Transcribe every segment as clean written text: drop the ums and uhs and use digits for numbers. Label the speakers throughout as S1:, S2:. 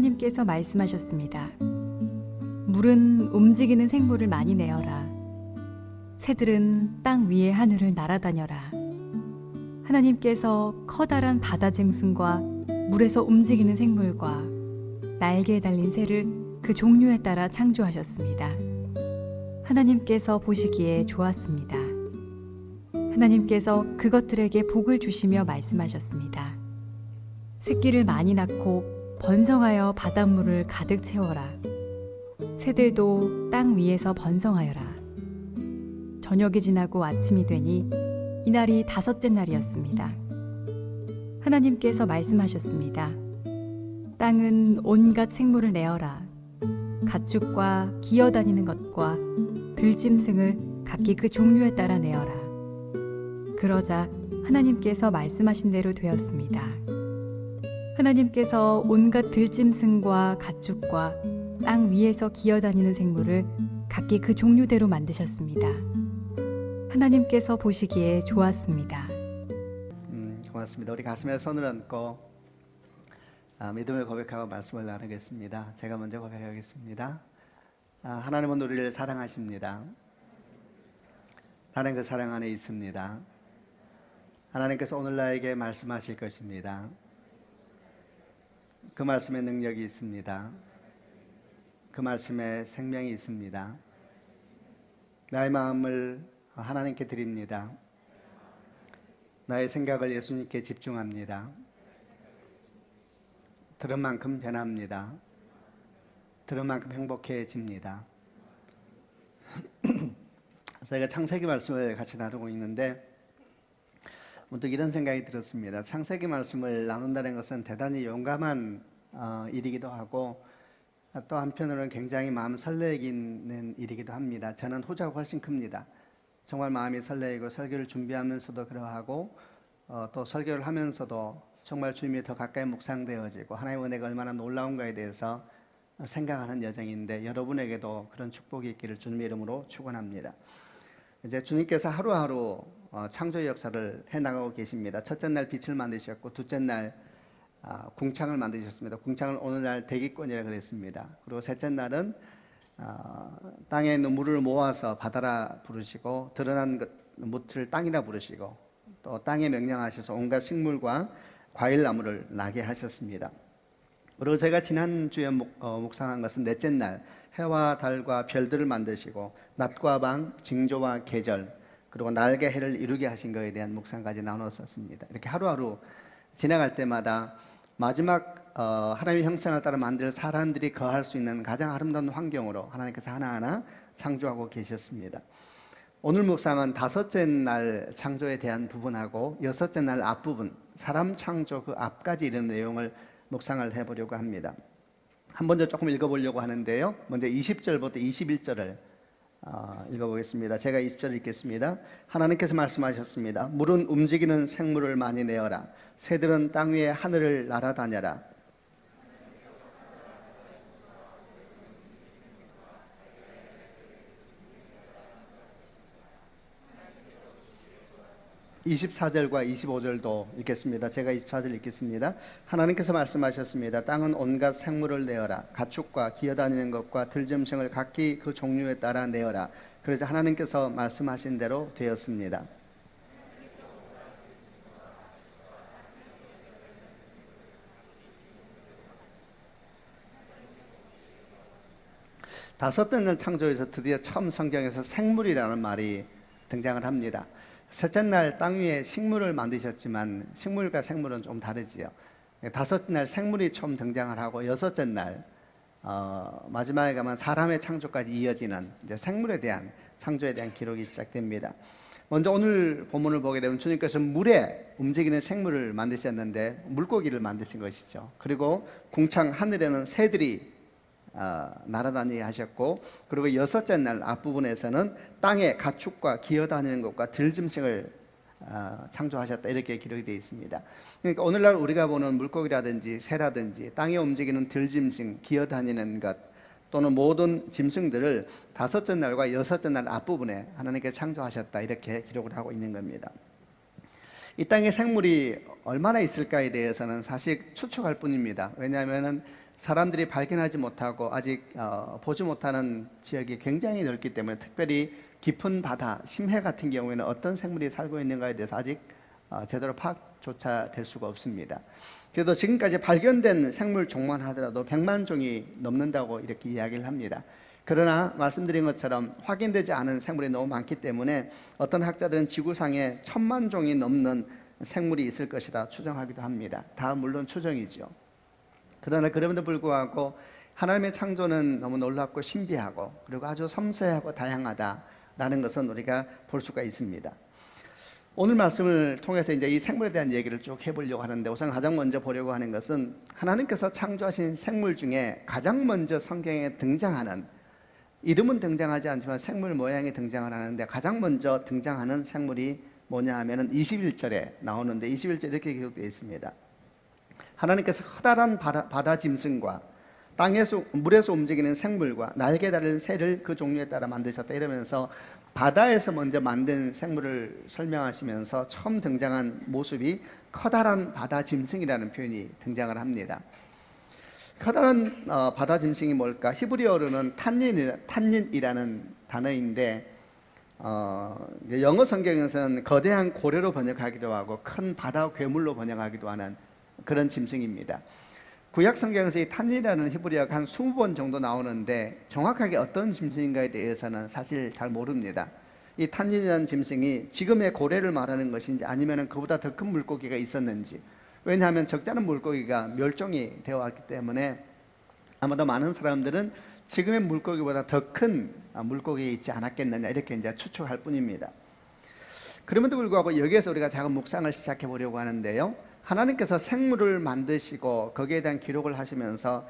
S1: 하나님께서 말씀하셨습니다. 물은 움직이는 생물을 많이 내어라. 새들은 땅 위의 하늘을 날아다녀라. 하나님께서 커다란 바다 짐승과 물에서 움직이는 생물과 날개에 달린 새를 그 종류에 따라 창조하셨습니다. 하나님께서 보시기에 좋았습니다. 하나님께서 그것들에게 복을 주시며 말씀하셨습니다. 새끼를 많이 낳고 번성하여 바닷물을 가득 채워라. 새들도 땅 위에서 번성하여라. 저녁이 지나고 아침이 되니 이날이 5째 날이었습니다. 하나님께서 말씀하셨습니다. 땅은 온갖 생물을 내어라. 가축과 기어다니는 것과 들짐승을 각기 그 종류에 따라 내어라. 그러자 하나님께서 말씀하신 대로 되었습니다. 하나님께서 온갖 들짐승과 가축과 땅 위에서 기어다니는 생물을 각기 그 종류대로 만드셨습니다. 하나님께서 보시기에 좋았습니다.
S2: 고맙습니다. 우리 가슴에 손을 얹고 믿음을 고백하고 말씀을 나누겠습니다. 제가 먼저 고백하겠습니다. 하나님은 우리를 사랑하십니다. 나는 그 사랑 안에 있습니다. 하나님께서 오늘 나에게 말씀하실 것입니다. 그 말씀에 능력이 있습니다. 그 말씀에 생명이 있습니다. 나의 마음을 하나님께 드립니다. 나의 생각을 예수님께 집중합니다. 들은 만큼 변합니다. 들은 만큼 행복해집니다. 저희가 창세기 말씀을 같이 나누고 있는데 문득 이런 생각이 들었습니다. 창세기 말씀을 나눈다는 것은 대단히 용감한 일이기도 하고 또 한편으로는 굉장히 마음 설레이는 일이기도 합니다. 저는 후자가 훨씬 큽니다. 정말 마음이 설레이고 설교를 준비하면서도 그러하고 또 설교를 하면서도 정말 주님이 더 가까이 묵상되어지고 하나님의 은혜가 얼마나 놀라운가에 대해서 생각하는 여정인데 여러분에게도 그런 축복이 있기를 주님의 이름으로 축원합니다. 이제 주님께서 하루하루 창조의 역사를 해나가고 계십니다. 첫째 날 빛을 만드셨고 둘째 날 궁창을 만드셨습니다. 궁창을 오늘날 대기권이라고 그랬습니다. 그리고 셋째 날은 땅에 있는 물을 모아서 바다라 부르시고 드러난 무틀을 땅이라 부르시고 또 땅에 명령하셔서 온갖 식물과 과일나무를 나게 하셨습니다. 그리고 제가 지난주에 묵상한 것은 넷째 날 해와 달과 별들을 만드시고 낮과 밤, 징조와 계절 그리고 날개 해를 이루게 하신 것에 대한 묵상까지 나눴었습니다. 이렇게 하루하루 지나갈 때마다 마지막 하나님의 형상을 따라 만들 사람들이 거할 수 있는 가장 아름다운 환경으로 하나님께서 하나하나 창조하고 계셨습니다. 오늘 묵상은 5째 날 창조에 대한 부분하고 6째 날 앞부분 사람 창조 그 앞까지 이르는 내용을 묵상을 해보려고 합니다. 한 번 더 조금 읽어보려고 하는데요. 먼저 20절부터 21절을 읽어보겠습니다. 제가 20절 읽겠습니다. 하나님께서 말씀하셨습니다. 물은 움직이는 생물을 많이 내어라. 새들은 땅 위에 하늘을 날아다녀라. (24절과 25절도) 읽겠습니다. 제가 24절 읽겠습니다. 하나님께서 말씀하셨습니다. 땅은 온갖 생물을 내어라. 가축과 기어다니는 것과 들짐승을 각기 그 종류에 따라 내어라. 그러자 하나님께서 말씀하신 대로 되었습니다. 다섯째 날 창조에서 드디어 처음 성경에서 생물이라는 말이 등장을 합니다. 셋째 날 땅 위에 식물을 만드셨지만 식물과 생물은 좀 다르지요. 다섯째 날 생물이 처음 등장을 하고 여섯째 날 마지막에 가면 사람의 창조까지 이어지는 이제 생물에 대한 창조에 대한 기록이 시작됩니다. 먼저 오늘 본문을 보게 되면 주님께서 물에 움직이는 생물을 만드셨는데 물고기를 만드신 것이죠. 그리고 궁창 하늘에는 새들이 날아다니게 하셨고 그리고 여섯째 날 앞부분에서는 땅에 가축과 기어다니는 것과 들짐승을 창조하셨다 이렇게 기록이 되어 있습니다. 그러니까 오늘날 우리가 보는 물고기라든지 새라든지 땅에 움직이는 들짐승, 기어다니는 것 또는 모든 짐승들을 다섯째 날과 여섯째 날 앞부분에 하나님께 창조하셨다 이렇게 기록을 하고 있는 겁니다. 이 땅에 생물이 얼마나 있을까에 대해서는 사실 추측할 뿐입니다. 왜냐하면 사람들이 발견하지 못하고 아직 보지 못하는 지역이 굉장히 넓기 때문에, 특별히 깊은 바다, 심해 같은 경우에는 어떤 생물이 살고 있는가에 대해서 아직 제대로 파악조차 될 수가 없습니다. 그래도 지금까지 발견된 생물 종만 하더라도 100만 종이 넘는다고 이렇게 이야기를 합니다. 그러나 말씀드린 것처럼 확인되지 않은 생물이 너무 많기 때문에 어떤 학자들은 지구상에 1000만 종이 넘는 생물이 있을 것이라 추정하기도 합니다. 다 물론 추정이죠. 그러나 그럼에도 불구하고 하나님의 창조는 너무 놀랍고 신비하고 그리고 아주 섬세하고 다양하다라는 것은 우리가 볼 수가 있습니다. 오늘 말씀을 통해서 이제 이 생물에 대한 얘기를 쭉 해보려고 하는데, 우선 가장 먼저 보려고 하는 것은 하나님께서 창조하신 생물 중에 가장 먼저 성경에 등장하는, 이름은 등장하지 않지만 생물 모양이 등장을 하는데 가장 먼저 등장하는 생물이 뭐냐 하면은 21절에 나오는데, 21절에 이렇게 기록되어 있습니다. 하나님께서 커다란 바다 짐승과 땅에서 물에서 움직이는 생물과 날개 달린 새를 그 종류에 따라 만드셨다, 이러면서 바다에서 먼저 만든 생물을 설명하시면서 처음 등장한 모습이 커다란 바다 짐승이라는 표현이 등장을 합니다. 커다란 바다 짐승이 뭘까? 히브리어로는 탄닌이라는 단어인데, 영어 성경에서는 거대한 고래로 번역하기도 하고 큰 바다 괴물로 번역하기도 하는 그런 짐승입니다. 구약 성경에서 이 탄닌이라는 히브리어가 한 20번 정도 나오는데 정확하게 어떤 짐승인가에 대해서는 사실 잘 모릅니다. 이 탄닌이라는 짐승이 지금의 고래를 말하는 것인지 아니면 그보다 더 큰 물고기가 있었는지, 왜냐하면 적잖은 물고기가 멸종이 되어 왔기 때문에 아마도 많은 사람들은 지금의 물고기보다 더 큰 물고기가 있지 않았겠느냐, 이렇게 이제 추측할 뿐입니다. 그럼에도 불구하고 여기에서 우리가 작은 묵상을 시작해 보려고 하는데요, 하나님께서 생물을 만드시고 거기에 대한 기록을 하시면서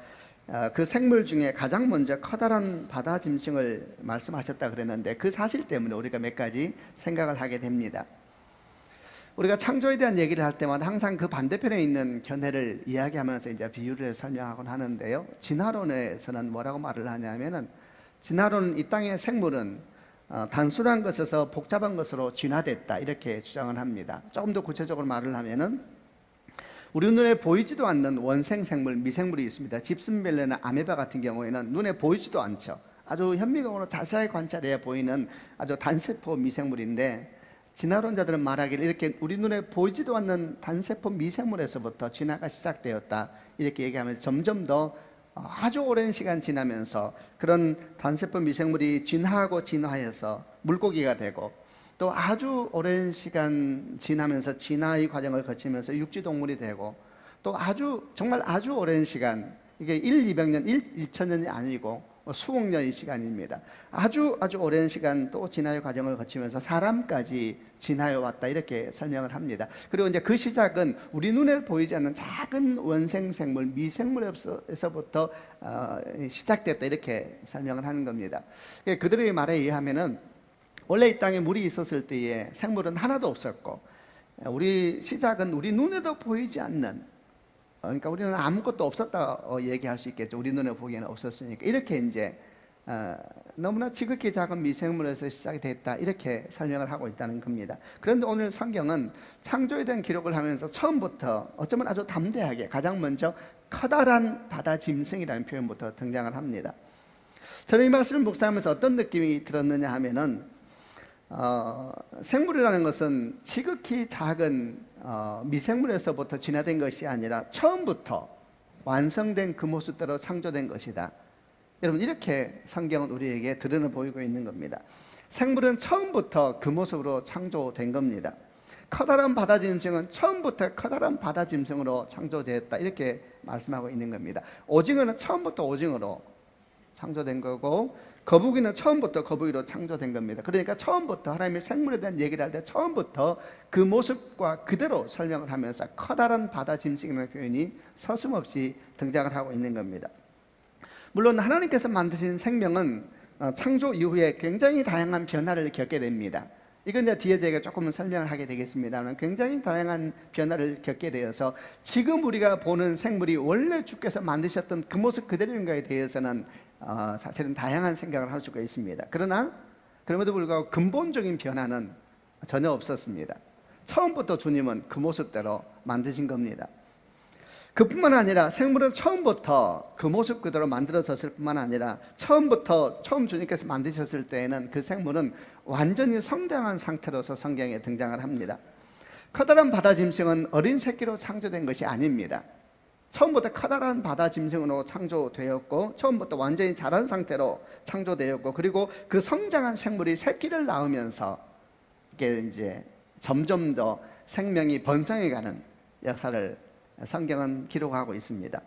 S2: 그 생물 중에 가장 먼저 커다란 바다 짐승을 말씀하셨다 그랬는데, 그 사실 때문에 우리가 몇 가지 생각을 하게 됩니다. 우리가 창조에 대한 얘기를 할 때마다 항상 그 반대편에 있는 견해를 이야기하면서 이제 비유를 해서 설명하곤 하는데요, 진화론에서는 뭐라고 말을 하냐면은, 진화론은 이 땅의 생물은 단순한 것에서 복잡한 것으로 진화됐다, 이렇게 주장을 합니다. 조금 더 구체적으로 말을 하면은, 우리 눈에 보이지도 않는 원생 생물, 미생물이 있습니다. 집순벌레나 아메바 같은 경우에는 눈에 보이지도 않죠. 아주 현미경으로 자세히 관찰해야 보이는 아주 단세포 미생물인데, 진화론자들은 말하기를 이렇게 우리 눈에 보이지도 않는 단세포 미생물에서부터 진화가 시작되었다, 이렇게 얘기하면서 점점 더 아주 오랜 시간 지나면서 그런 단세포 미생물이 진화하고 진화해서 물고기가 되고, 또 아주 오랜 시간 지나면서 진화의 과정을 거치면서 육지동물이 되고, 또 정말 아주 오랜 시간, 이게 200년, 1천년이 아니고 수억 년의 시간입니다. 아주 오랜 시간 또 진화의 과정을 거치면서 사람까지 진화해 왔다, 이렇게 설명을 합니다. 그리고 이제 그 시작은 우리 눈에 보이지 않는 작은 원생 생물, 미생물에서부터 시작됐다, 이렇게 설명을 하는 겁니다. 그들의 말에 의하면은 원래 이 땅에 물이 있었을 때에 생물은 하나도 없었고, 우리 시작은 우리 눈에도 보이지 않는, 그러니까 우리는 아무것도 없었다 얘기할 수 있겠죠. 우리 눈에 보기에는 없었으니까. 이렇게 이제 너무나 지극히 작은 미생물에서 시작이 됐다, 이렇게 설명을 하고 있다는 겁니다. 그런데 오늘 성경은 창조에 대한 기록을 하면서 처음부터 어쩌면 아주 담대하게 가장 먼저 커다란 바다 짐승이라는 표현부터 등장을 합니다. 저는 이 말씀을 묵상하면서 어떤 느낌이 들었느냐 하면은, 생물이라는 것은 지극히 작은 미생물에서부터 진화된 것이 아니라 처음부터 완성된 그 모습대로 창조된 것이다. 여러분, 이렇게 성경은 우리에게 드러내 보이고 있는 겁니다. 생물은 처음부터 그 모습으로 창조된 겁니다. 커다란 바다 짐승은 처음부터 커다란 바다 짐승으로 창조되었다, 이렇게 말씀하고 있는 겁니다. 오징어는 처음부터 오징어로 창조된 거고, 거북이는 처음부터 거북이로 창조된 겁니다. 그러니까 처음부터 하나님의 생물에 대한 얘기를 할 때 처음부터 그 모습과 그대로 설명을 하면서 커다란 바다 짐승이라는 표현이 서슴없이 등장을 하고 있는 겁니다. 물론 하나님께서 만드신 생명은 창조 이후에 굉장히 다양한 변화를 겪게 됩니다. 이건 이제 뒤에 제가 조금은 설명을 하게 되겠습니다만, 굉장히 다양한 변화를 겪게 되어서 지금 우리가 보는 생물이 원래 주께서 만드셨던 그 모습 그대로인가에 대해서는 사실은 다양한 생각을 할 수가 있습니다. 그러나 그럼에도 불구하고 근본적인 변화는 전혀 없었습니다. 처음부터 주님은 그 모습대로 만드신 겁니다. 그뿐만 아니라 생물은 처음부터 그 모습 그대로 만들어졌을 뿐만 아니라 처음 주님께서 만드셨을 때에는 그 생물은 완전히 성장한 상태로서 성경에 등장을 합니다. 커다란 바다 짐승은 어린 새끼로 창조된 것이 아닙니다. 처음부터 커다란 바다 짐승으로 창조되었고 처음부터 완전히 자란 상태로 창조되었고, 그리고 그 성장한 생물이 새끼를 낳으면서 이게 이제 점점 더 생명이 번성해가는 역사를 성경은 기록하고 있습니다.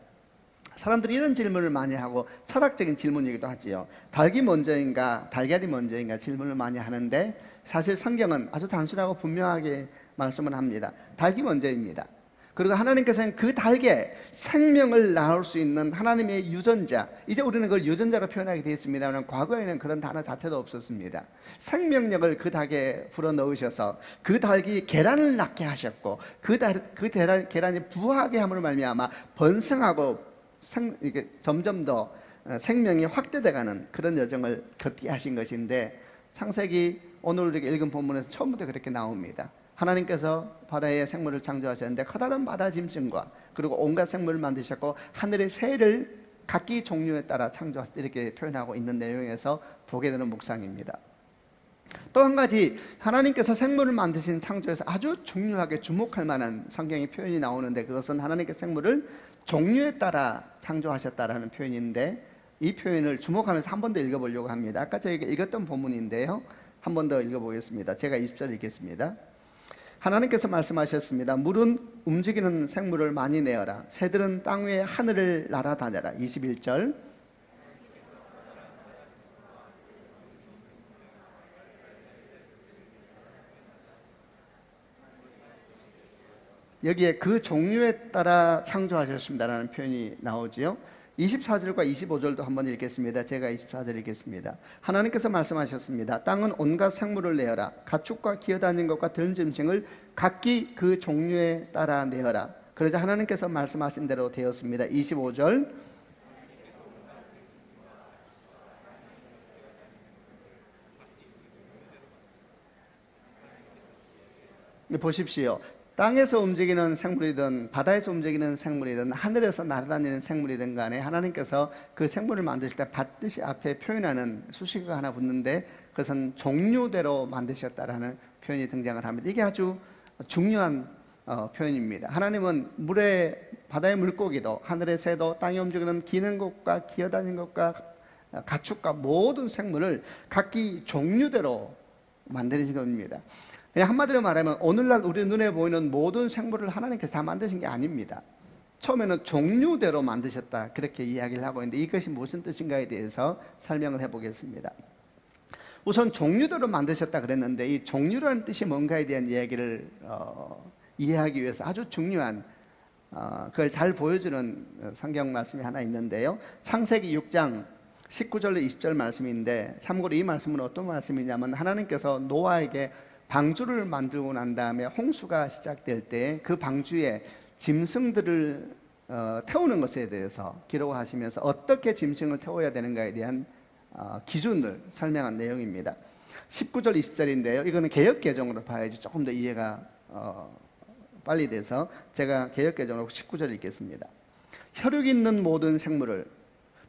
S2: 사람들이 이런 질문을 많이 하고, 철학적인 질문이기도 하지요. 닭이 먼저인가 달걀이 먼저인가 질문을 많이 하는데, 사실 성경은 아주 단순하고 분명하게 말씀을 합니다. 닭이 먼저입니다. 그리고 하나님께서는 그 닭에 생명을 낳을 수 있는 하나님의 유전자, 이제 우리는 그걸 유전자로 표현하게 되어 있습니다만 과거에는 그런 단어 자체도 없었습니다. 생명력을 그 닭에 불어넣으셔서 그 닭이 계란을 낳게 하셨고, 계란이 부화하게 함으로 말미암아 번성하고 이게 점점 더 생명이 확대돼가는 그런 여정을 걷게 하신 것인데, 창세기 오늘 우리가 읽은 본문에서 처음부터 그렇게 나옵니다. 하나님께서 바다의 생물을 창조하셨는데 커다란 바다 짐승과 그리고 온갖 생물을 만드셨고 하늘의 새를 각기 종류에 따라 창조하셨다, 이렇게 표현하고 있는 내용에서 보게 되는 묵상입니다. 또 한 가지, 하나님께서 생물을 만드신 창조에서 아주 중요하게 주목할 만한 성경의 표현이 나오는데, 그것은 하나님께서 생물을 종류에 따라 창조하셨다라는 표현인데, 이 표현을 주목하면서 한 번 더 읽어보려고 합니다. 아까 저희가 읽었던 본문인데요, 한 번 더 읽어보겠습니다. 제가 20절 읽겠습니다. 하나님께서 말씀하셨습니다. 물은 움직이는 생물을 많이 내어라. 새들은 땅 위에 하늘을 날아다녀라. 21절. 여기에 그 종류에 따라 창조하셨습니다라는 표현이 나오지요. 24절과 25절도 한번 읽겠습니다. 제가 24절 읽겠습니다. 하나님께서 말씀하셨습니다. 땅은 온갖 생물을 내어라. 가축과 기어다니는 것과 들짐승을 각기 그 종류에 따라 내어라. 그러자 하나님께서 말씀하신 대로 되었습니다. 25절. 보십시오. 땅에서 움직이는 생물이든 바다에서 움직이는 생물이든 하늘에서 날아다니는 생물이든 간에 하나님께서 그 생물을 만드실 때 받듯이 앞에 표현하는 수식어가 하나 붙는데, 그것은 종류대로 만드셨다라는 표현이 등장을 합니다. 이게 아주 중요한 표현입니다. 하나님은 바다의 물고기도 하늘의 새도 땅에 움직이는 기는 것과 기어다니는 것과 가축과 모든 생물을 각기 종류대로 만드신 겁니다. 그냥 한마디로 말하면 오늘날 우리 눈에 보이는 모든 생물을 하나님께서 다 만드신 게 아닙니다. 처음에는 종류대로 만드셨다, 그렇게 이야기를 하고 있는데 이것이 무슨 뜻인가에 대해서 설명을 해보겠습니다. 우선 종류대로 만드셨다 그랬는데, 이 종류라는 뜻이 뭔가에 대한 이야기를 이해하기 위해서 아주 중요한 그걸 잘 보여주는 성경 말씀이 하나 있는데요, 창세기 6장 19절로 20절 말씀인데, 참고로 이 말씀은 어떤 말씀이냐면, 하나님께서 노아에게 방주를 만들고 난 다음에 홍수가 시작될 때 그 방주에 짐승들을 태우는 것에 대해서 기록을 하시면서 어떻게 짐승을 태워야 되는가에 대한 기준을 설명한 내용입니다. 19절 20절인데요 이거는 개역개정으로 봐야지 조금 더 이해가 빨리 돼서 제가 개역개정으로 19절 읽겠습니다. 혈육 있는 모든 생물을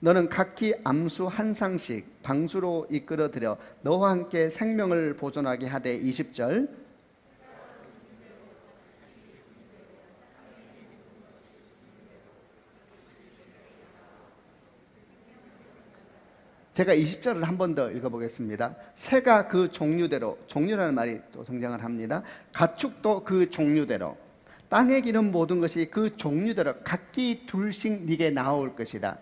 S2: 너는 각기 암수 한 쌍씩 방주로 이끌어들여 너와 함께 생명을 보존하게 하되. 20절. 제가 20절을 한 번 더 읽어보겠습니다. 새가 그 종류대로, 종류라는 말이 또 등장을 합니다. 가축도 그 종류대로, 땅에 기는 모든 것이 그 종류대로 각기 둘씩 네게 나올 것이다.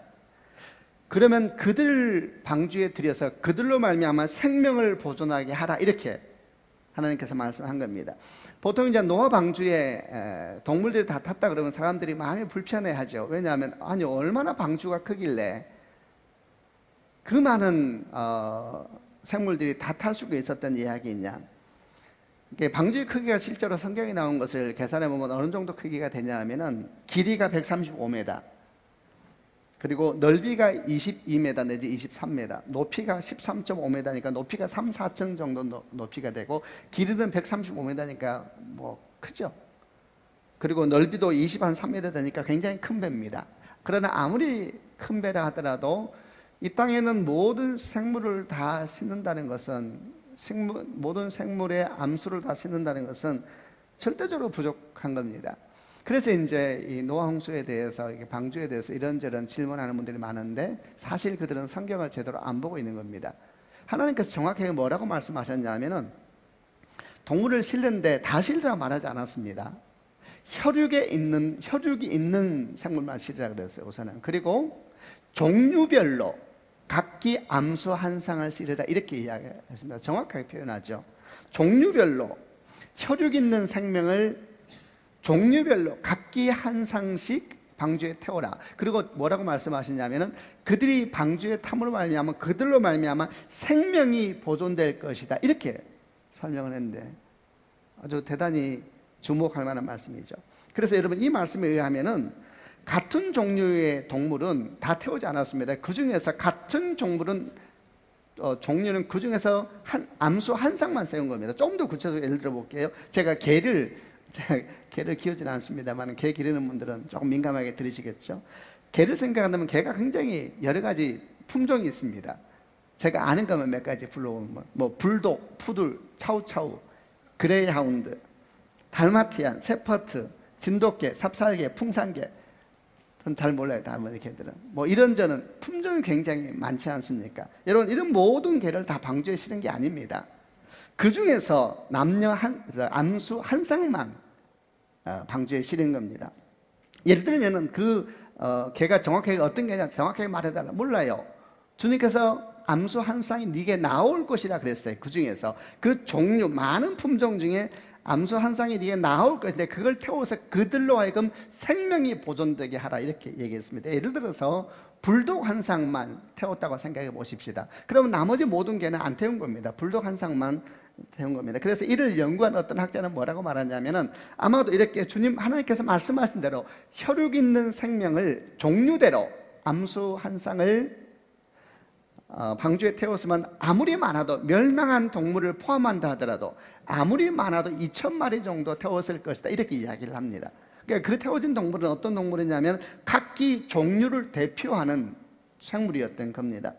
S2: 그러면 그들 방주에 들여서 그들로 말미암아 생명을 보존하게 하라, 이렇게 하나님께서 말씀한 겁니다. 보통 이제 노아 방주에 동물들이 다 탔다 그러면 사람들이 마음이 불편해하죠. 왜냐하면 아니 얼마나 방주가 크길래 그 많은 생물들이 다 탈 수가 있었던 이야기냐. 방주의 크기가 실제로 성경에 나온 것을 계산해 보면 어느 정도 크기가 되냐 하면은, 길이가 135m, 그리고 넓이가 22m 내지 23m, 높이가 13.5m니까 높이가 3, 4층 정도 높이가 되고, 길이는 135m니까 뭐 크죠. 그리고 넓이도 23m 되니까 굉장히 큰 배입니다. 그러나 아무리 큰 배라 하더라도 이 땅에는 모든 생물을 다 씻는다는 것은 모든 생물의 암수를 다 씻는다는 것은 절대적으로 부족한 겁니다. 그래서 이제 이 노아 홍수에 대해서, 방주에 대해서 이런저런 질문하는 분들이 많은데 사실 그들은 성경을 제대로 안 보고 있는 겁니다. 하나님께서 정확하게 뭐라고 말씀하셨냐면은 동물을 실는데 다 실으라 말하지 않았습니다. 혈육이 있는 생물만 실으라 그랬어요, 우선은. 그리고 종류별로 각기 암수 한 쌍을 실으라 이렇게 이야기했습니다. 정확하게 표현하죠. 종류별로 혈육 있는 생명을 종류별로 각기 한 쌍씩 방주에 태워라. 그리고 뭐라고 말씀하시냐면은 그들이 방주에 탐으로 말미암아 그들로 말미암아 생명이 보존될 것이다 이렇게 설명을 했는데 아주 대단히 주목할 만한 말씀이죠. 그래서 여러분 이 말씀에 의하면은 같은 종류의 동물은 다 태우지 않았습니다. 그 중에서 같은 종류는 그 중에서 암수 한 쌍만 세운 겁니다. 좀 더 구체적으로 예를 들어 볼게요. 제가 개를 키우지는 않습니다만 개 기르는 분들은 조금 민감하게 들으시겠죠. 개를 생각한다면 개가 굉장히 여러 가지 품종이 있습니다. 제가 아는 것만 몇 가지 불러오면 뭐 불독, 푸들, 차우차우, 그레이하운드, 달마티안, 세퍼트, 진돗개, 삽살개, 풍산개. 전 잘 몰라요, 나머지 개들은. 뭐 이런저런 품종이 굉장히 많지 않습니까? 여러분, 이런 모든 개를 다 방주에 실은 게 아닙니다. 그 중에서 암수 한 쌍만 방주에 실은 겁니다. 예를 들면은 개가 정확하게 어떤 개냐 정확하게 말해달라. 몰라요. 주님께서 암수 한 쌍이 네게 나올 것이라 그랬어요. 그 중에서 그 종류 많은 품종 중에 암수 한 쌍이 네게 나올 것인데 그걸 태워서 그들로 하여금 생명이 보존되게 하라 이렇게 얘기했습니다. 예를 들어서 불독 한 쌍만 태웠다고 생각해 보십시다. 그러면 나머지 모든 개는 안 태운 겁니다. 불독 한 쌍만 태운 겁니다. 그래서 이를 연구한 어떤 학자는 뭐라고 말하냐면은 아마도 이렇게 주님 하나님께서 말씀하신 대로 혈육 있는 생명을 종류대로 암수 한 쌍을 방주에 태웠으면 아무리 많아도 멸망한 동물을 포함한다 하더라도 아무리 많아도 2,000마리 정도 태웠을 것이다 이렇게 이야기를 합니다. 그러니까 그 태워진 동물은 어떤 동물이냐면 각기 종류를 대표하는 생물이었던 겁니다.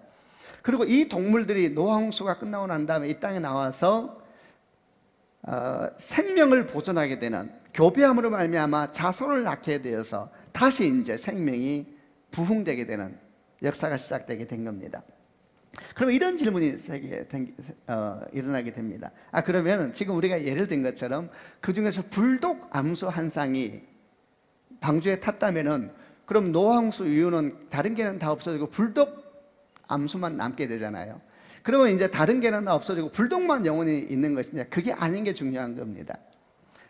S2: 그리고 이 동물들이 노아 홍수가 끝나고 난 다음에 이 땅에 나와서 생명을 보존하게 되는 교배함으로 말미암아 자손을 낳게 되어서 다시 이제 생명이 부흥되게 되는 역사가 시작되게 된 겁니다. 그러면 이런 질문이 일어나게 됩니다. 그러면 지금 우리가 예를 든 것처럼 그 중에서 불독 암수 한 쌍이 방주에 탔다면은 그럼 노아 홍수 이후는 다른 개는 다 없어지고 불독 암수만 남게 되잖아요. 그러면 이제 다른 개는 다 없어지고 불독만 영원히 있는 것이냐? 그게 아닌 게 중요한 겁니다.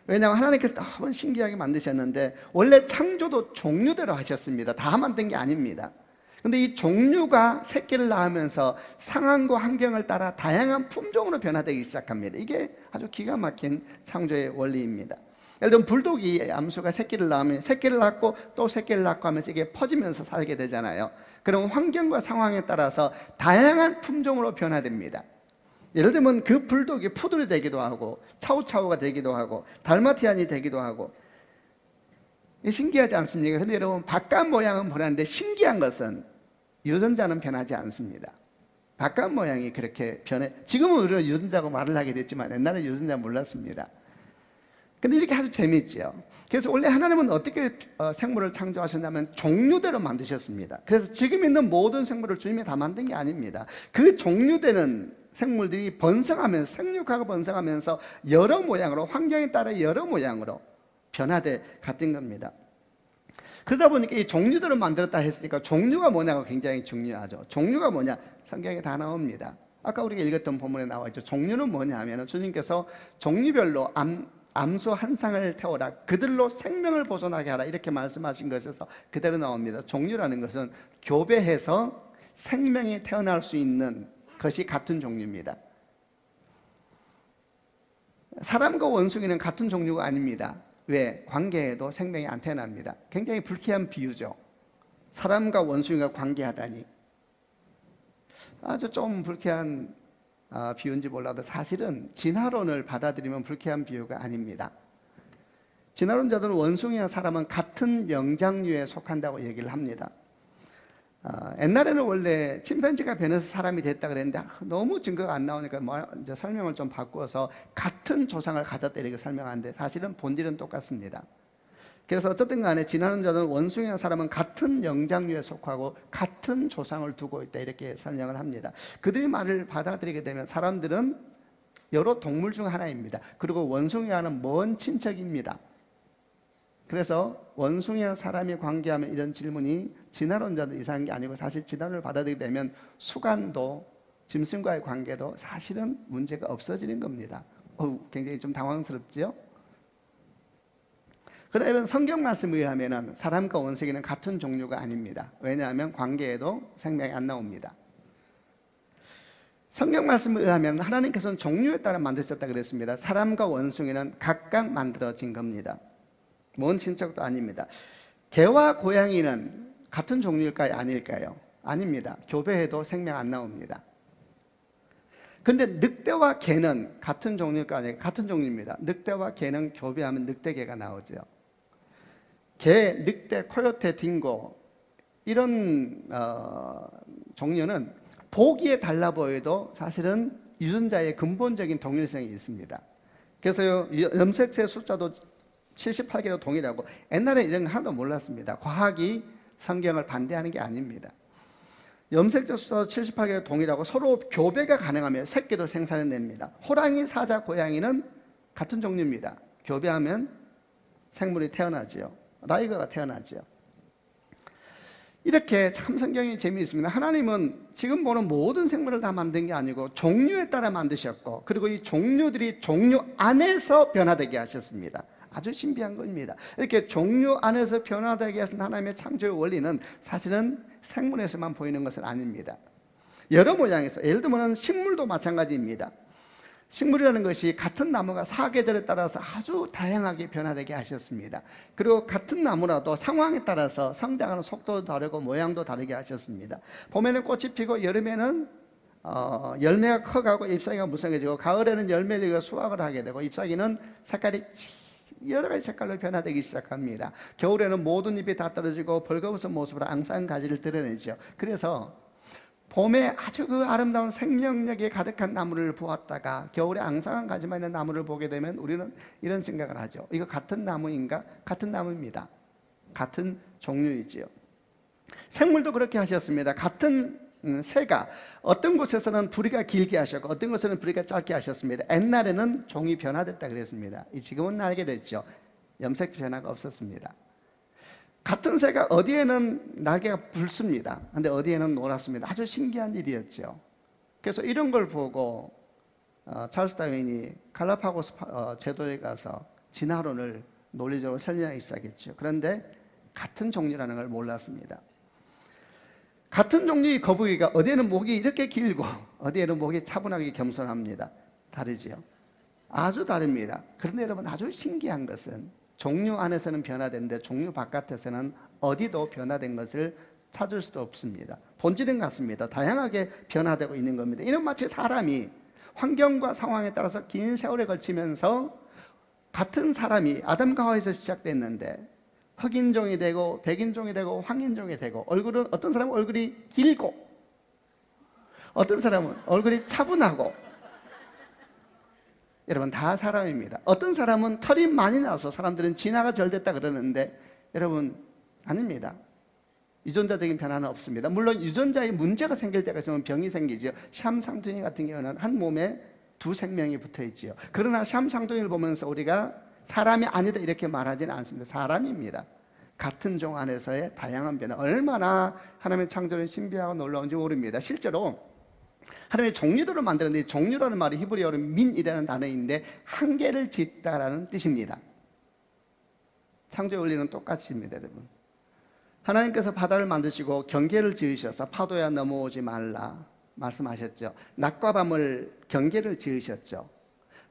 S2: 왜냐하면 하나님께서 너무 신기하게 만드셨는데 원래 창조도 종류대로 하셨습니다. 다 만든 게 아닙니다. 근데 이 종류가 새끼를 낳으면서 상황과 환경을 따라 다양한 품종으로 변화되기 시작합니다. 이게 아주 기가 막힌 창조의 원리입니다. 예를 들면 불독이 암수가 새끼를 낳으면 새끼를 낳고 또 새끼를 낳고 하면서 이게 퍼지면서 살게 되잖아요. 그럼 환경과 상황에 따라서 다양한 품종으로 변화됩니다. 예를 들면 그 불독이 푸들이 되기도 하고 차우차우가 되기도 하고 달마티안이 되기도 하고 신기하지 않습니까? 근데 여러분 바깥 모양은 변하는데 신기한 것은 유전자는 변하지 않습니다. 바깥 모양이 그렇게 변해. 지금은 우리가 유전자고 말을 하게 됐지만 옛날에 유전자 몰랐습니다. 근데 이렇게 아주 재미있죠. 그래서 원래 하나님은 어떻게 생물을 창조하셨냐면 종류대로 만드셨습니다. 그래서 지금 있는 모든 생물을 주님이 다 만든 게 아닙니다. 그 종류되는 생물들이 번성하면서 생육하고 번성하면서 여러 모양으로 환경에 따라 여러 모양으로 변화돼 갔던 겁니다. 그러다 보니까 이 종류대로 만들었다 했으니까 종류가 뭐냐가 굉장히 중요하죠. 종류가 뭐냐? 성경에 다 나옵니다. 아까 우리가 읽었던 본문에 나와 있죠. 종류는 뭐냐 하면 주님께서 종류별로 암수 한 쌍을 태워라. 그들로 생명을 보존하게 하라. 이렇게 말씀하신 것에서 그대로 나옵니다. 종류라는 것은 교배해서 생명이 태어날 수 있는 것이 같은 종류입니다. 사람과 원숭이는 같은 종류가 아닙니다. 왜? 관계에도 생명이 안 태어납니다. 굉장히 불쾌한 비유죠. 사람과 원숭이가 관계하다니. 아주 좀 불쾌한 비유인지 몰라도 사실은 진화론을 받아들이면 불쾌한 비유가 아닙니다. 진화론자들은 원숭이와 사람은 같은 영장류에 속한다고 얘기를 합니다. 옛날에는 원래 침팬지가 변해서 사람이 됐다 그랬는데 너무 증거가 안 나오니까 이제 설명을 좀 바꾸어서 같은 조상을 가졌다 이렇게 설명하는데 사실은 본질은 똑같습니다. 그래서 어쨌든 간에 진화론자들은 원숭이와 사람은 같은 영장류에 속하고 같은 조상을 두고 있다 이렇게 설명을 합니다. 그들의 말을 받아들이게 되면 사람들은 여러 동물 중 하나입니다. 그리고 원숭이와는 먼 친척입니다. 그래서 원숭이와 사람이 관계하면 이런 질문이 진화론자도 이상한 게 아니고 사실 진화론을 받아들이게 되면 수간도 짐승과의 관계도 사실은 문제가 없어지는 겁니다. 굉장히 좀 당황스럽지요? 그러면 성경 말씀에 의하면 사람과 원숭이는 같은 종류가 아닙니다. 왜냐하면 관계에도 생명이 안 나옵니다. 성경 말씀에 의하면 하나님께서는 종류에 따라 만드셨다 그랬습니다. 사람과 원숭이는 각각 만들어진 겁니다. 먼 친척도 아닙니다. 개와 고양이는 같은 종류일까요? 아닐까요? 아닙니다. 교배해도 생명 안 나옵니다. 근데 늑대와 개는 같은 종류일까요? 아닐까요? 같은 종류입니다. 늑대와 개는 교배하면 늑대개가 나오죠. 개, 늑대, 코요테, 딩고 이런 종류는 보기에 달라 보여도 사실은 유전자의 근본적인 동일성이 있습니다. 그래서 염색체 숫자도 78개로 동일하고 옛날에 이런 거 하나도 몰랐습니다. 과학이 성경을 반대하는 게 아닙니다. 염색체 숫자도 78개로 동일하고 서로 교배가 가능하면 새끼도 생산해냅니다. 호랑이, 사자, 고양이는 같은 종류입니다. 교배하면 생물이 태어나지요. 라이거가 태어나지요. 이렇게 참 성경이 재미있습니다. 하나님은 지금 보는 모든 생물을 다 만든 게 아니고 종류에 따라 만드셨고 그리고 이 종류들이 종류 안에서 변화되게 하셨습니다. 아주 신비한 겁니다. 이렇게 종류 안에서 변화되게 하신 하나님의 창조의 원리는 사실은 생물에서만 보이는 것은 아닙니다. 여러 모양에서 예를 들면 식물도 마찬가지입니다. 식물이라는 것이 같은 나무가 사계절에 따라서 아주 다양하게 변화되게 하셨습니다. 그리고 같은 나무라도 상황에 따라서 성장하는 속도도 다르고 모양도 다르게 하셨습니다. 봄에는 꽃이 피고 여름에는 열매가 커가고 잎사귀가 무성해지고 가을에는 열매가 수확을 하게 되고 잎사귀는 색깔이 여러 가지 색깔로 변화되기 시작합니다. 겨울에는 모든 잎이 다 떨어지고 벌거벗은 모습으로 앙상한 가지를 드러내죠. 그래서 봄에 아주 그 아름다운 생명력이 가득한 나무를 보았다가 겨울에 앙상한 가지만 있는 나무를 보게 되면 우리는 이런 생각을 하죠. 이거 같은 나무인가? 같은 나무입니다. 같은 종류이지요. 생물도 그렇게 하셨습니다. 같은 새가 어떤 곳에서는 부리가 길게 하셨고 어떤 곳에서는 부리가 짧게 하셨습니다. 옛날에는 종이 변화됐다 그랬습니다. 지금은 알게 됐죠. 염색 변화가 없었습니다. 같은 새가 어디에는 날개가 붉습니다. 근데 어디에는 노랗습니다. 아주 신기한 일이었죠. 그래서 이런 걸 보고 찰스 다윈이 갈라파고스 제도에 가서 진화론을 논리적으로 설명하기 시작했죠. 그런데 같은 종류라는 걸 몰랐습니다. 같은 종류의 거북이가 어디에는 목이 이렇게 길고 어디에는 목이 차분하게 겸손합니다. 다르지요. 아주 다릅니다. 그런데 여러분 아주 신기한 것은 종류 안에서는 변화되는데 종류 바깥에서는 어디도 변화된 것을 찾을 수도 없습니다. 본질은 같습니다. 다양하게 변화되고 있는 겁니다. 이는 마치 사람이 환경과 상황에 따라서 긴 세월에 걸치면서 같은 사람이 아담과 하와에서 시작됐는데 흑인종이 되고 백인종이 되고 황인종이 되고 얼굴은 어떤 사람은 얼굴이 길고 어떤 사람은 얼굴이 차분하고 여러분 다 사람입니다. 어떤 사람은 털이 많이 나서 사람들은 진화가 절 됐다 그러는데 여러분 아닙니다. 유전자적인 변화는 없습니다. 물론 유전자에 문제가 생길 때가 있으면 병이 생기죠. 샴상둥이 같은 경우는 한 몸에 두 생명이 붙어 있지요. 그러나 샴상둥이를 보면서 우리가 사람이 아니다 이렇게 말하지는 않습니다. 사람입니다. 같은 종 안에서의 다양한 변화. 얼마나 하나님의 창조는 신비하고 놀라운지 모릅니다. 실제로 하나님의 종류들을 만드는데 종류라는 말이 히브리어로 민이라는 단어인데 한 개를 짓다라는 뜻입니다. 창조의 원리는 똑같습니다, 여러분. 하나님께서 바다를 만드시고 경계를 지으셔서 파도야 넘어오지 말라 말씀하셨죠. 낮과 밤을 경계를 지으셨죠.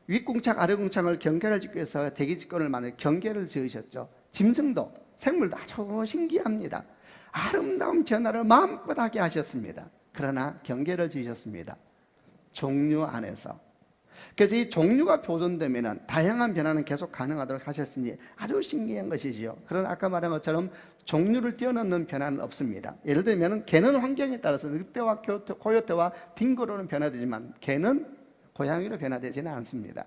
S2: 윗궁창 아래궁창을 경계를 짓기 위해서 대기직권을 만들 경계를 지으셨죠. 짐승도 생물도 아주 신기합니다. 아름다운 변화를 마음껏 하게 하셨습니다. 그러나 경계를 지으셨습니다. 종류 안에서. 그래서 이 종류가 보존되면 다양한 변화는 계속 가능하도록 하셨으니 아주 신기한 것이지요. 그러나 아까 말한 것처럼 종류를 뛰어넘는 변화는 없습니다. 예를 들면 개는 환경에 따라서 늑대와 코요테와 딩고로는 변화되지만 개는 고양이로 변화되지는 않습니다.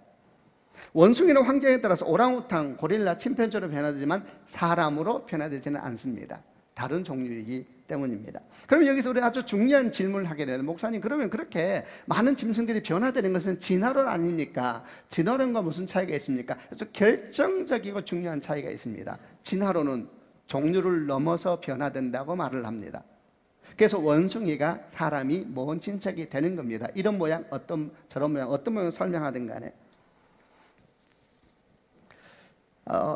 S2: 원숭이는 환경에 따라서 오랑우탄, 고릴라, 침팬지로 변화되지만 사람으로 변화되지는 않습니다. 다른 종류이기 때문입니다. 그럼 여기서 우리 아주 중요한 질문을 하게 되는, 목사님 그러면 그렇게 많은 짐승들이 변화되는 것은 진화론 아닙니까? 진화론과 무슨 차이가 있습니까? 그래서 결정적이고 중요한 차이가 있습니다. 진화론은 종류를 넘어서 변화된다고 말을 합니다. 그래서 원숭이가 사람이 먼 친척이 되는 겁니다. 이런 모양, 저런 모양, 어떤 모양 설명하든 간에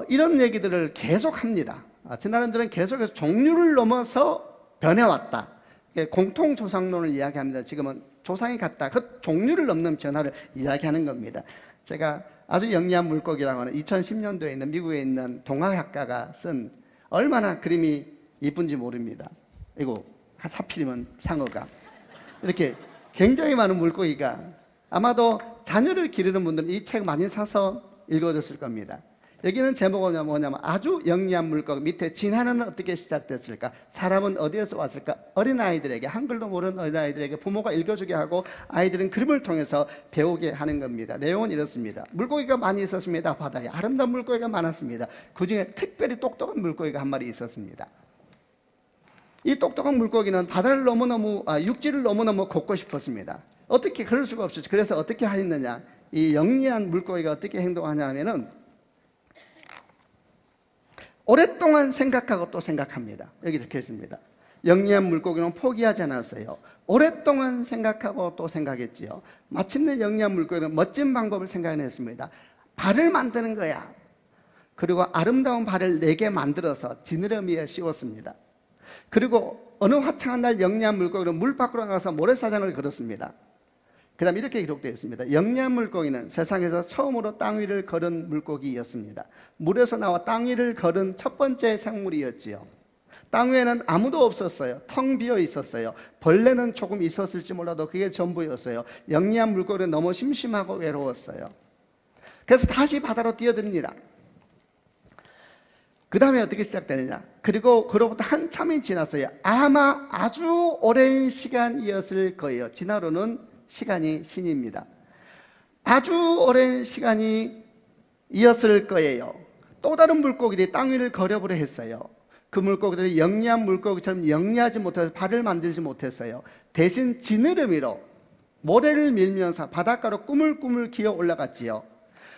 S2: 이런 얘기들을 계속 합니다. 진화론들은 계속해서 종류를 넘어서 변해왔다. 공통조상론을 이야기합니다. 지금은 조상이 같다. 그 종류를 넘는 변화를 이야기하는 겁니다. 제가 아주 영리한 물고기라고 하는 2010년도에 있는 미국에 있는 동화학가가 쓴, 얼마나 그림이 이쁜지 모릅니다. 이거 하필이면 상어가 이렇게 굉장히 많은 물고기가, 아마도 자녀를 기르는 분들은 이 책 많이 사서 읽어줬을 겁니다. 여기는 제목은 뭐냐면 아주 영리한 물고기, 밑에 진화는 어떻게 시작됐을까, 사람은 어디에서 왔을까, 어린아이들에게, 한글도 모르는 어린아이들에게 부모가 읽어주게 하고 아이들은 그림을 통해서 배우게 하는 겁니다. 내용은 이렇습니다. 물고기가 많이 있었습니다. 바다에 아름다운 물고기가 많았습니다. 그 중에 특별히 똑똑한 물고기가 한 마리 있었습니다. 이 똑똑한 물고기는 바다를 육지를 너무너무 걷고 싶었습니다. 어떻게 그럴 수가 없었죠. 그래서 어떻게 하였느냐, 이 영리한 물고기가 어떻게 행동하냐 하면은 오랫동안 생각하고 또 생각합니다. 여기 적혀 있습니다. 영리한 물고기는 포기하지 않았어요. 오랫동안 생각하고 또 생각했지요. 마침내 영리한 물고기는 멋진 방법을 생각해냈습니다. 발을 만드는 거야. 그리고 아름다운 발을 4개 만들어서 지느러미에 씌웠습니다. 그리고 어느 화창한 날 영리한 물고기는 물 밖으로 나가서 모래사장을 걸었습니다. 그 다음에 이렇게 기록되어 있습니다. 영리한 물고기는 세상에서 처음으로 땅 위를 걸은 물고기였습니다. 물에서 나와 땅 위를 걸은 첫 번째 생물이었지요. 땅 위에는 아무도 없었어요. 텅 비어 있었어요. 벌레는 조금 있었을지 몰라도 그게 전부였어요. 영리한 물고기는 너무 심심하고 외로웠어요. 그래서 다시 바다로 뛰어듭니다. 그 다음에 어떻게 시작되느냐, 그리고 그로부터 한참이 지났어요. 아마 아주 오랜 시간이었을 거예요. 진화론은 시간이 신입니다. 아주 오랜 시간이 이었을 거예요. 또 다른 물고기들이 땅 위를 걸어보려 했어요. 그 물고기들이 영리한 물고기처럼 영리하지 못해서 발을 만들지 못했어요. 대신 지느러미로 모래를 밀면서 바닷가로 꾸물꾸물 기어 올라갔지요.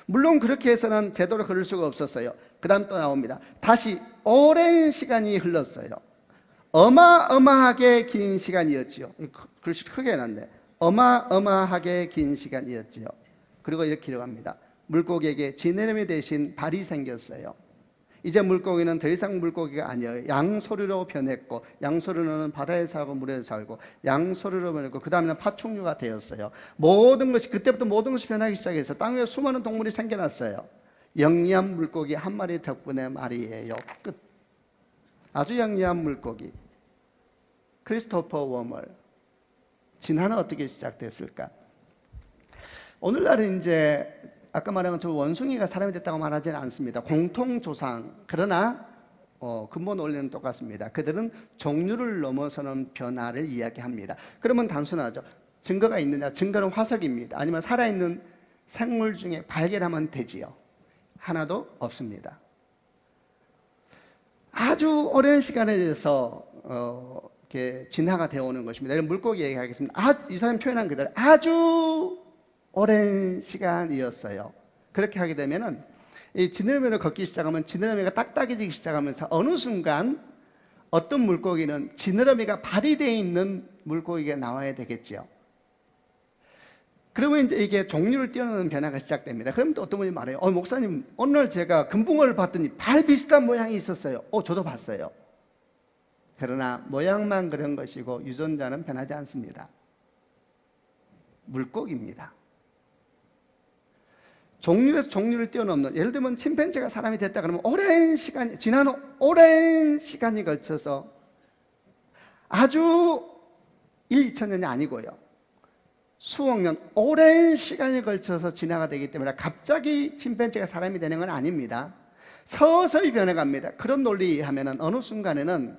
S2: 물론 그렇게 해서는 제대로 걸을 수가 없었어요. 그 다음 또 나옵니다. 다시 오랜 시간이 흘렀어요. 어마어마하게 긴 시간이었지요. 글씨 크게 해놨네. 어마어마하게 긴 시간이었지요. 그리고 이렇게 기록합니다. 물고기에게 지느러미 대신 발이 생겼어요. 이제 물고기는 더 이상 물고기가 아니에요. 양서류로 변했고, 양서류는 바다에 살고 물에 살고 양서류로 변했고, 그 다음에는 파충류가 되었어요. 그때부터 모든 것이 변하기 시작해서 땅 위에 수많은 동물이 생겨났어요. 영리한 물고기 한 마리 덕분에 말이에요. 끝. 아주 영리한 물고기 크리스토퍼 워멀. 진화는 어떻게 시작됐을까? 오늘날은 이제 아까 말한 것처럼 원숭이가 사람이 됐다고 말하지는 않습니다. 공통조상, 그러나 근본 원리는 똑같습니다. 그들은 종류를 넘어서는 변화를 이야기합니다. 그러면 단순하죠. 증거가 있느냐? 증거는 화석입니다. 아니면 살아있는 생물 중에 발견하면 되지요. 하나도 없습니다. 아주 오랜 시간에 대해서 이렇게 진화가 되어 오는 것입니다. 물고기 얘기하겠습니다. 이 사람이 표현한 그대로 아주 오랜 시간이었어요. 그렇게 하게 되면은 이 지느러미를 걷기 시작하면 지느러미가 딱딱해지기 시작하면서 어느 순간 어떤 물고기는 지느러미가 발이되어 있는 물고기가 나와야 되겠죠. 그러면 이제 이게 종류를 뛰어넘는 변화가 시작됩니다. 그러면 또 어떤 분이 말해요. 목사님, 어느 날 제가 금붕어를 봤더니 발 비슷한 모양이 있었어요. 저도 봤어요. 그러나 모양만 그런 것이고 유전자는 변하지 않습니다. 물고기입니다. 종류에서 종류를 뛰어넘는, 예를 들면 침팬지가 사람이 됐다 그러면 지난 오랜 시간이 걸쳐서 아주 1, 2천 년이 아니고요. 수억 년, 오랜 시간에 걸쳐서 진화가 되기 때문에 갑자기 침팬지가 사람이 되는 건 아닙니다. 서서히 변해갑니다. 그런 논리 하면은 어느 순간에는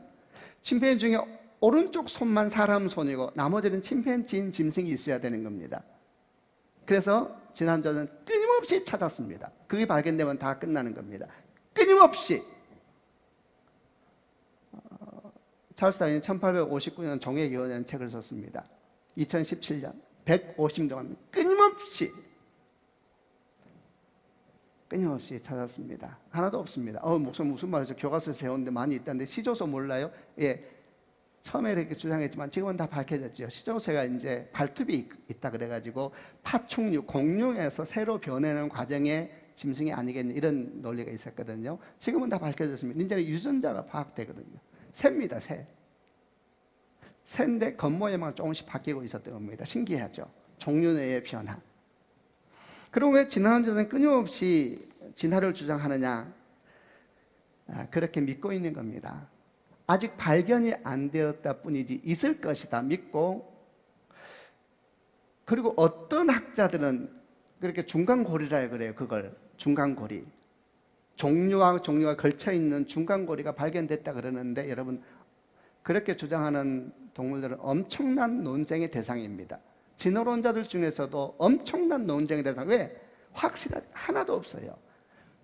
S2: 침팬지 중에 오른쪽 손만 사람 손이고 나머지는 침팬지인 짐승이 있어야 되는 겁니다. 그래서 진화론자는 끊임없이 찾았습니다. 그게 발견되면 다 끝나는 겁니다. 끊임없이. 찰스 다윈이 1859년 종의 기원이라는 책을 썼습니다. 2017년 150년 동안 끊임없이 찾았습니다. 하나도 없습니다. 목사님 무슨 말이죠? 교과서에서 배웠는데 많이 있다는데 시조서 몰라요? 예, 처음에 이렇게 주장했지만 지금은 다 밝혀졌죠. 시조새가 이제 발톱이 있다 그래가지고 파충류, 공룡에서 새로 변하는 과정에 짐승이 아니겠냐 이런 논리가 있었거든요. 지금은 다 밝혀졌습니다. 이제는 유전자가 파악되거든요. 새입니다, 새. 새인데 겉모양만 조금씩 바뀌고 있었던 겁니다. 신기하죠? 종류 내의 변화. 그럼 왜 진화론자는 끊임없이 진화를 주장하느냐? 그렇게 믿고 있는 겁니다. 아직 발견이 안 되었다 뿐이지 있을 것이다 믿고, 그리고 어떤 학자들은 그렇게 중간고리라 그래요. 그걸 중간고리, 종류와 종류가 걸쳐있는 중간고리가 발견됐다 그러는데, 여러분 그렇게 주장하는 동물들은 엄청난 논쟁의 대상입니다. 진화론자들 중에서도 엄청난 논쟁의 대상. 왜? 확실하지 하나도 없어요.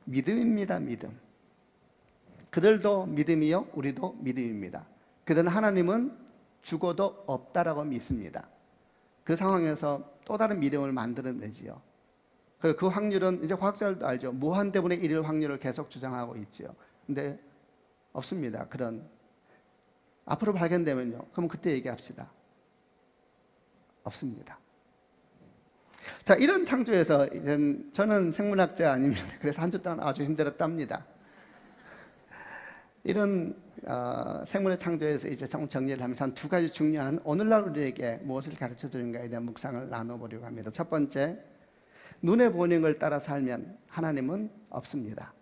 S2: 믿음입니다. 믿음. 그들도 믿음이요, 우리도 믿음입니다. 그들은 하나님은 죽어도 없다라고 믿습니다. 그 상황에서 또 다른 믿음을 만들어내지요. 그리고 그 확률은 이제 과학자들도 알죠. 무한대분의 1일 확률을 계속 주장하고 있지요. 근데 없습니다. 그런. 앞으로 발견되면요, 그럼 그때 얘기합시다. 없습니다. 자, 이런 창조에서 이제 저는 생물학자 아닙니다. 그래서 한 주 동안 아주 힘들었답니다. 이런 생물의 창조에서 이제 정리를 하면서 한 두 가지 중요한 오늘날 우리에게 무엇을 가르쳐 주는가에 대한 묵상을 나눠보려고 합니다. 첫 번째, 눈에 보이는 걸 따라 살면 하나님은 없습니다.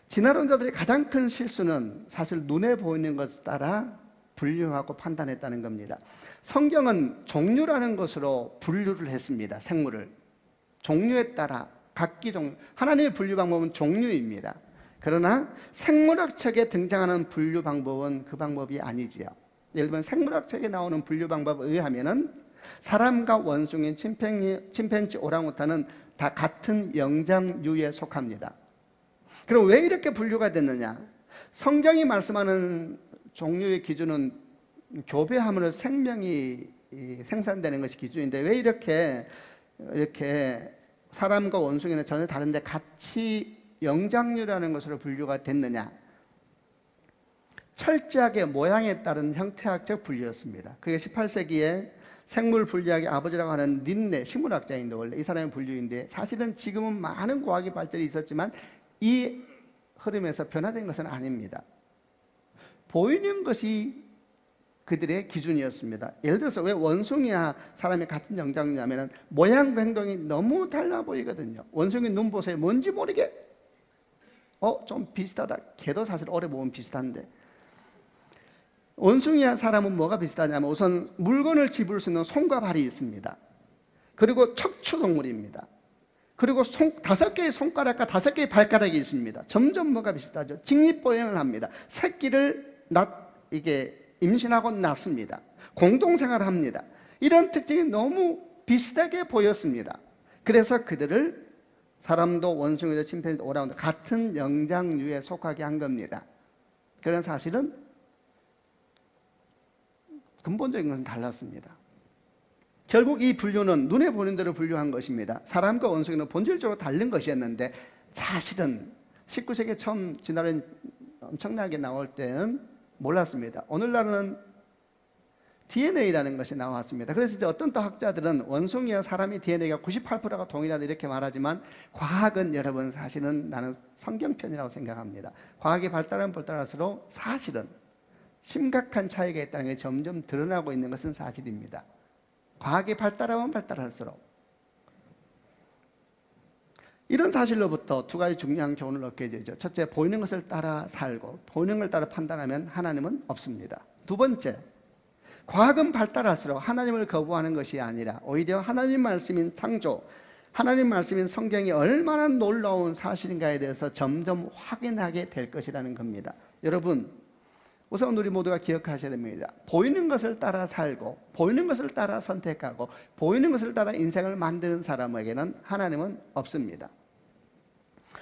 S2: 진화론자들의 가장 큰 실수는 사실 눈에 보이는 것을 따라 분류하고 판단했다는 겁니다. 성경은 종류라는 것으로 분류를 했습니다. 생물을 종류에 따라 각기 종류, 하나님의 분류 방법은 종류입니다. 그러나 생물학책에 등장하는 분류 방법은 그 방법이 아니지요. 예를 들면 생물학책에 나오는 분류 방법에 의하면은 사람과 원숭이, 침팬지, 오랑우탄은 다 같은 영장류에 속합니다. 그럼 왜 이렇게 분류가 됐느냐? 성경이 말씀하는 종류의 기준은 교배함으로 생명이 생산되는 것이 기준인데, 왜 이렇게 사람과 원숭이는 전혀 다른데 같이 영장류라는 것으로 분류가 됐느냐? 철저하게 모양에 따른 형태학적 분류였습니다. 그게 18세기에 생물 분류학의 아버지라고 하는 린네, 식물학자인데, 원래 이 사람의 분류인데, 사실은 지금은 많은 과학의 발전이 있었지만 이 흐름에서 변화된 것은 아닙니다. 보이는 것이 그들의 기준이었습니다. 예를 들어서 왜 원숭이와 사람이 같은 영장류냐면 모양 행동이 너무 달라 보이거든요. 원숭이 눈 보세요. 뭔지 모르게 좀 비슷하다. 걔도 사실 오래 보면 비슷한데, 원숭이와 사람은 뭐가 비슷하냐면 우선 물건을 집을 수 있는 손과 발이 있습니다. 그리고 척추동물입니다. 그리고 5개의 손가락과 5개의 발가락이 있습니다. 점점 뭐가 비슷하죠. 직립보행을 합니다. 새끼를 임신하고 낳습니다. 공동생활을 합니다. 이런 특징이 너무 비슷하게 보였습니다. 그래서 그들을 사람도 원숭이도 침팬지도 오랑우탄도 같은 영장류에 속하게 한 겁니다. 그런 사실은 근본적인 것은 달랐습니다. 결국 이 분류는 눈에 보이는 대로 분류한 것입니다. 사람과 원숭이는 본질적으로 다른 것이었는데, 사실은 19세기 처음 진화론이 엄청나게 나올 때는 몰랐습니다. 오늘날은 DNA라는 것이 나왔습니다. 그래서 이제 어떤 또 학자들은 원숭이와 사람이 DNA가 98%가 동일하다 이렇게 말하지만, 과학은 여러분 사실은 나는 성경편이라고 생각합니다. 과학이 발달하면 발달할수록 사실은 심각한 차이가 있다는 게 점점 드러나고 있는 것은 사실입니다. 과학이 발달하면 발달할수록. 이런 사실로부터 두 가지 중요한 교훈을 얻게 되죠. 첫째, 보이는 것을 따라 살고 보이는 걸 따라 판단하면 하나님은 없습니다. 두 번째, 과학은 발달할수록 하나님을 거부하는 것이 아니라 오히려 하나님 말씀인 창조, 하나님 말씀인 성경이 얼마나 놀라운 사실인가에 대해서 점점 확인하게 될 것이라는 겁니다. 여러분, 우선 우리 모두가 기억하셔야 됩니다. 보이는 것을 따라 살고 보이는 것을 따라 선택하고 보이는 것을 따라 인생을 만드는 사람에게는 하나님은 없습니다.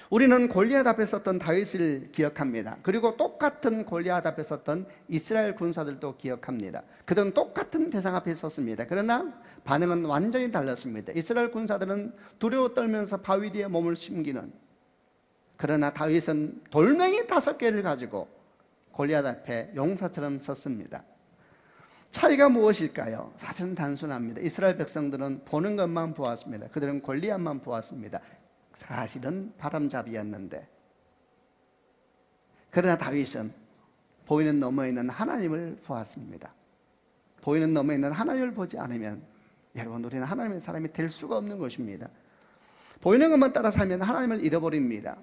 S2: 우리는 골리앗 앞에 섰던 다윗을 기억합니다. 그리고 똑같은 골리앗 앞에 섰던 이스라엘 군사들도 기억합니다. 그들은 똑같은 대상 앞에 섰습니다. 그러나 반응은 완전히 달랐습니다. 이스라엘 군사들은 두려워 떨면서 바위 뒤에 몸을 숨기는, 그러나 다윗은 돌멩이 5개를 가지고 골리앗 앞에 용사처럼 섰습니다. 차이가 무엇일까요? 사실은 단순합니다. 이스라엘 백성들은 보는 것만 보았습니다. 그들은 골리앗만 보았습니다. 사실은 바람잡이였는데, 그러나 다윗은 보이는 너머에 있는 하나님을 보았습니다. 보이는 너머에 있는 하나님을 보지 않으면 여러분, 우리는 하나님의 사람이 될 수가 없는 것입니다. 보이는 것만 따라 살면 하나님을 잃어버립니다.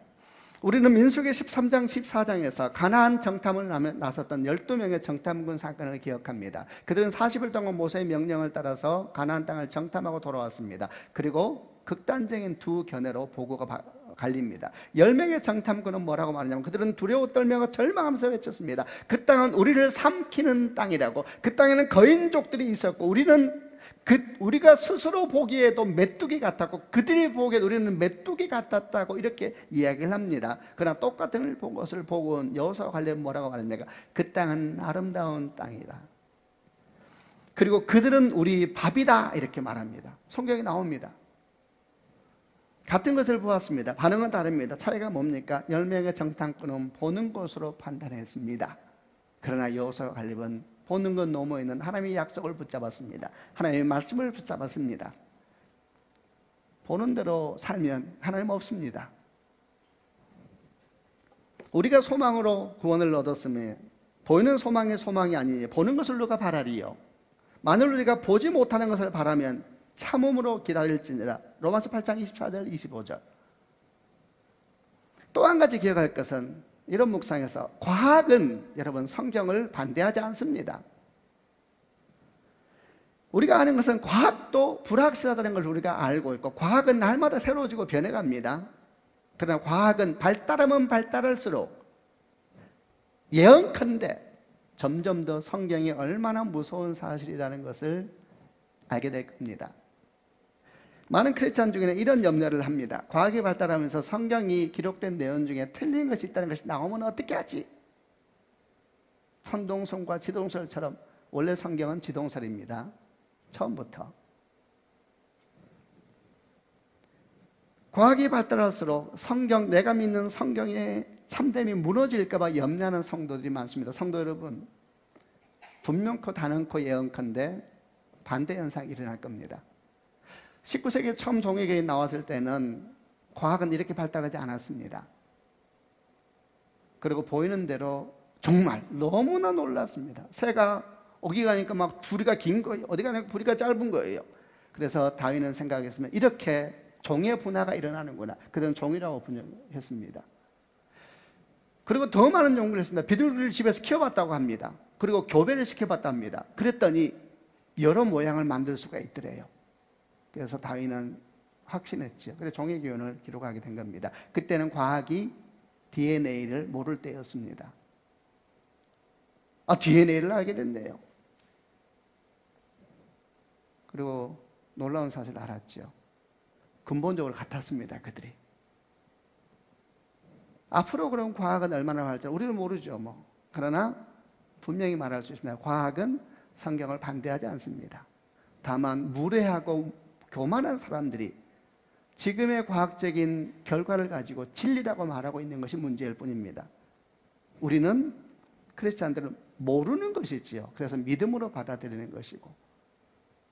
S2: 우리는 민수기 13장 14장에서 가나안 정탐을 나섰던 12명의 정탐군 사건을 기억합니다. 그들은 40일 동안 모세의 명령을 따라서 가나안 땅을 정탐하고 돌아왔습니다. 그리고 극단적인 두 견해로 보고가 갈립니다. 10명의 정탐군은 뭐라고 말하냐면, 그들은 두려워 떨며 절망하면서 외쳤습니다. 그 땅은 우리를 삼키는 땅이라고. 그 땅에는 거인족들이 있었고 우리가 스스로 보기에도 메뚜기 같았고 그들이 보기에도 우리는 메뚜기 같았다고 이렇게 이야기를 합니다. 그러나 똑같은 것을 보고 온 여호수아 관련 뭐라고 말합니까? 그 땅은 아름다운 땅이다. 그리고 그들은 우리 밥이다 이렇게 말합니다. 성경에 나옵니다. 같은 것을 보았습니다. 반응은 다릅니다. 차이가 뭡니까? 10명의 정탐꾼은 보는 것으로 판단했습니다. 그러나 여호수아 갈렙은 보는 것 넘어 있는 하나님의 약속을 붙잡았습니다. 하나님의 말씀을 붙잡았습니다. 보는 대로 살면 하나님 없습니다. 우리가 소망으로 구원을 얻었으면 보이는 소망이 소망이 아니니 보는 것을 누가 바라리요? 만일 우리가 보지 못하는 것을 바라면 참음으로 기다릴지니라. 로마서 8장 24절 25절. 또 한 가지 기억할 것은, 이런 묵상에서 과학은 여러분 성경을 반대하지 않습니다. 우리가 아는 것은 과학도 불확실하다는 걸 우리가 알고 있고, 과학은 날마다 새로워지고 변해갑니다. 그러나 과학은 발달하면 발달할수록 예언컨대 점점 더 성경이 얼마나 무서운 사실이라는 것을 알게 될 겁니다. 많은 크리스찬 중에는 이런 염려를 합니다. 과학이 발달하면서 성경이 기록된 내용 중에 틀린 것이 있다는 것이 나오면 어떻게 하지? 천동설과 지동설처럼 원래 성경은 지동설입니다. 처음부터. 과학이 발달할수록 내가 믿는 성경의 참됨이 무너질까 봐 염려하는 성도들이 많습니다. 성도 여러분, 분명코 단언코 예언컨대 반대 현상이 일어날 겁니다. 19세기 처음 종교개혁이 나왔을 때는 과학은 이렇게 발달하지 않았습니다. 그리고 보이는 대로 정말 너무나 놀랐습니다. 새가 어디 가니까 막 부리가 긴 거예요. 어디 가니까 부리가 짧은 거예요. 그래서 다윈은 생각했으면 이렇게 종의 분화가 일어나는구나. 그들은 종이라고 분석했습니다. 그리고 더 많은 연구를 했습니다. 비둘기를 집에서 키워봤다고 합니다. 그리고 교배를 시켜봤다고 합니다. 그랬더니 여러 모양을 만들 수가 있더래요. 그래서 다윈은 확신했죠. 그래서 종의기원을 기록하게 된 겁니다. 그때는 과학이 DNA를 모를 때였습니다. DNA를 알게 됐네요. 그리고 놀라운 사실을 알았죠. 근본적으로 같았습니다. 그들이. 앞으로 그럼 과학은 얼마나 발전? 우리는 모르죠. 그러나 분명히 말할 수 있습니다. 과학은 성경을 반대하지 않습니다. 다만 무례하고 교만한 사람들이 지금의 과학적인 결과를 가지고 진리라고 말하고 있는 것이 문제일 뿐입니다. 우리는 크리스찬들은 모르는 것이지요. 그래서 믿음으로 받아들이는 것이고,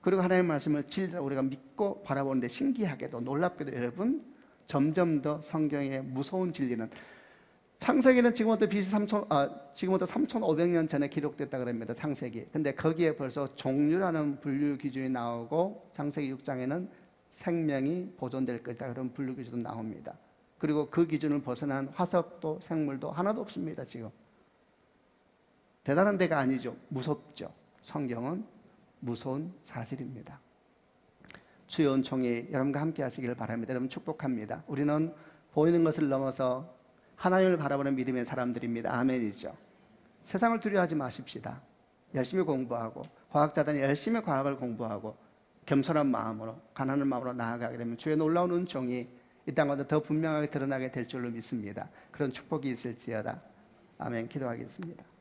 S2: 그리고 하나님의 말씀을 진리라고 우리가 믿고 바라보는데 신기하게도 놀랍게도 여러분, 점점 더 성경의 무서운 진리는, 창세기는 지금부터 BC 3,500년 전에 기록됐다고 합니다. 창세기. 근데 거기에 벌써 종류라는 분류 기준이 나오고, 창세기 6장에는 생명이 보존될 것이다 그런 분류 기준도 나옵니다. 그리고 그 기준을 벗어난 화석도 생물도 하나도 없습니다. 지금 대단한 데가 아니죠. 무섭죠. 성경은 무서운 사실입니다. 주의 은총이 여러분과 함께 하시길 바랍니다. 여러분 축복합니다. 우리는 보이는 것을 넘어서 하나님을 바라보는 믿음의 사람들입니다. 아멘이죠. 세상을 두려워하지 마십시다. 열심히 공부하고 과학자들은 열심히 과학을 공부하고 겸손한 마음으로 가난한 마음으로 나아가게 되면 주의 놀라운 은총이 이 땅 가운데 더 분명하게 드러나게 될 줄로 믿습니다. 그런 축복이 있을지어다. 아멘. 기도하겠습니다.